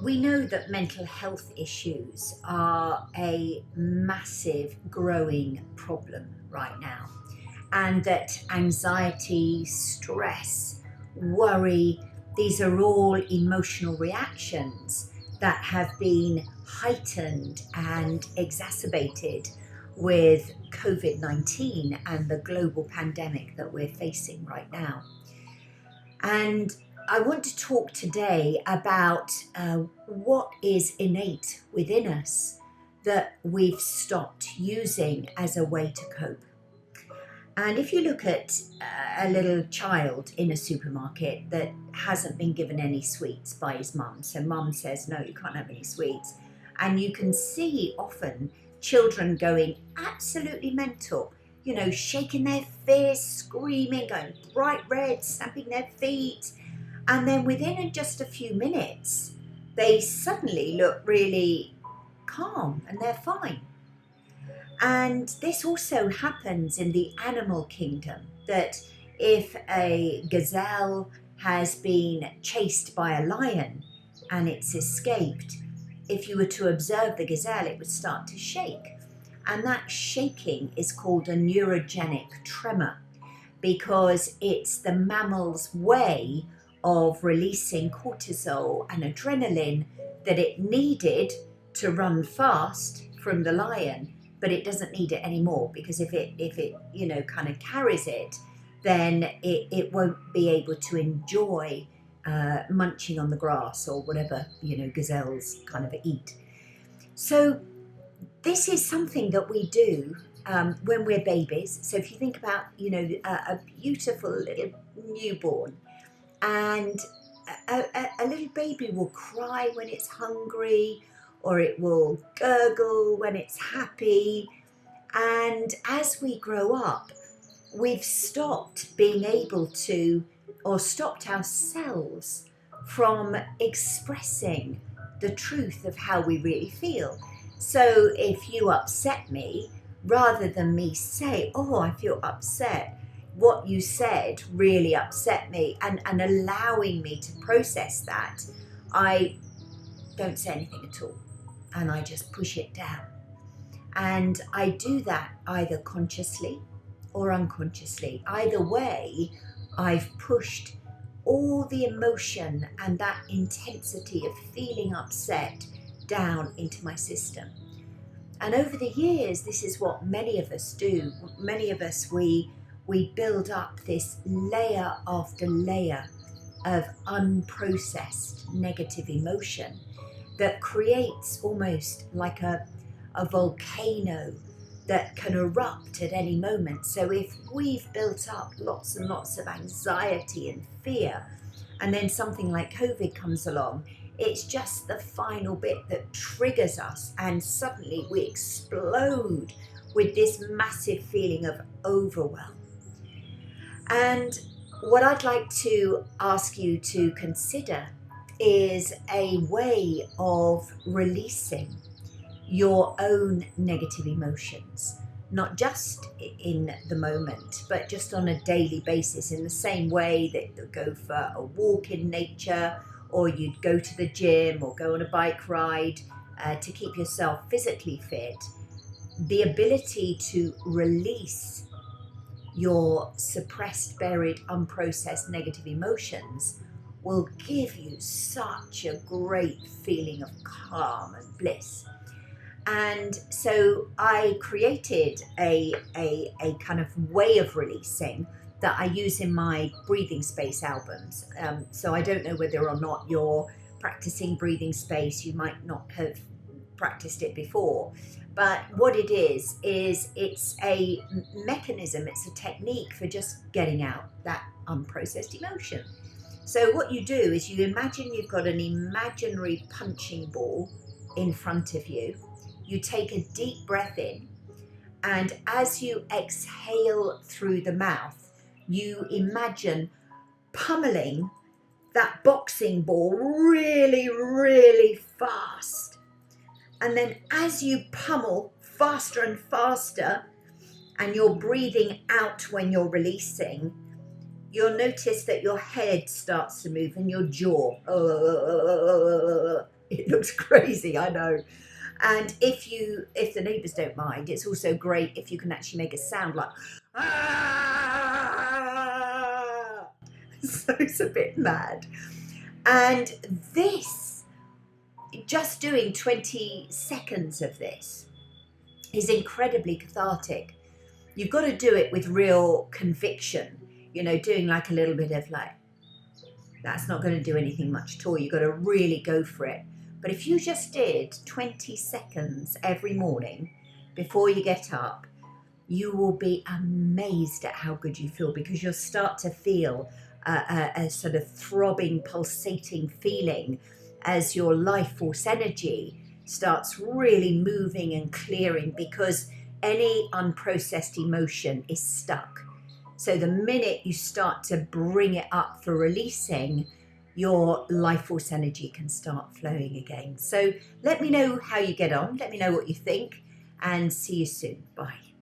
We know that mental health issues are a massive growing problem right now, and that anxiety, stress, worry, these are all emotional reactions that have been heightened and exacerbated with COVID-19 and the global pandemic that we're facing right now. And I want to talk today about what is innate within us that we've stopped using as a way to cope. And if you look at a little child in a supermarket that hasn't been given any sweets by his mum, so mum says, no, you can't have any sweets. And you can see often children going absolutely mental, shaking their fists, screaming, going bright red, stamping their feet. And then within just a few minutes, they suddenly look really calm and they're fine. And this also happens in the animal kingdom, that if a gazelle has been chased by a lion and it's escaped, if you were to observe the gazelle, it would start to shake. And that shaking is called a neurogenic tremor, because it's the mammal's way of releasing cortisol and adrenaline that it needed to run fast from the lion, but it doesn't need it anymore, because if it kind of carries it, then it won't be able to enjoy munching on the grass or whatever gazelles kind of eat. So this is something that we do when we're babies. So if you think about a beautiful little newborn, and a little baby will cry when it's hungry, or it will gurgle when it's happy. And as we grow up, we've stopped being able to, or stopped ourselves from expressing the truth of how we really feel. So if you upset me, rather than me say, oh, I feel upset, what you said really upset me, and allowing me to process that, I don't say anything at all, and I just push it down. And I do that either consciously or unconsciously. Either way, I've pushed all the emotion and that intensity of feeling upset down into my system. And over the years, this is what many of us do. Many of us, we build up this layer after layer of unprocessed negative emotion that creates almost like a volcano that can erupt at any moment. So if we've built up lots and lots of anxiety and fear, and then something like COVID comes along, it's just the final bit that triggers us, and suddenly we explode with this massive feeling of overwhelm. And what I'd like to ask you to consider is a way of releasing your own negative emotions, not just in the moment, but just on a daily basis, in the same way that you go for a walk in nature, or you'd go to the gym or go on a bike ride to keep yourself physically fit. The ability to release your suppressed, buried, unprocessed negative emotions will give you such a great feeling of calm and bliss. And so I created a kind of way of releasing that I use in my breathing space albums. So I don't know whether or not you're practicing breathing space. You might not have practiced it before. But what it is it's a mechanism, it's a technique for just getting out that unprocessed emotion. So what you do is you imagine you've got an imaginary punching ball in front of you. You take a deep breath in, and as you exhale through the mouth, you imagine pummeling that boxing ball really, really fast. And then as you pummel faster and faster, and you're breathing out when you're releasing, you'll notice that your head starts to move and your jaw It looks crazy, I know. And if the neighbours don't mind, it's also great if you can actually make a sound like ah! So it's a bit mad. And this, just doing 20 seconds of this is incredibly cathartic. You've got to do it with real conviction, doing like a little bit of like, that's not going to do anything much at all. You've got to really go for it. But if you just did 20 seconds every morning before you get up, you will be amazed at how good you feel, because you'll start to feel a sort of throbbing, pulsating feeling as your life force energy starts really moving and clearing, because any unprocessed emotion is stuck. So the minute you start to bring it up for releasing, your life force energy can start flowing again. So let me know how you get on. Let me know what you think, and see you soon. Bye.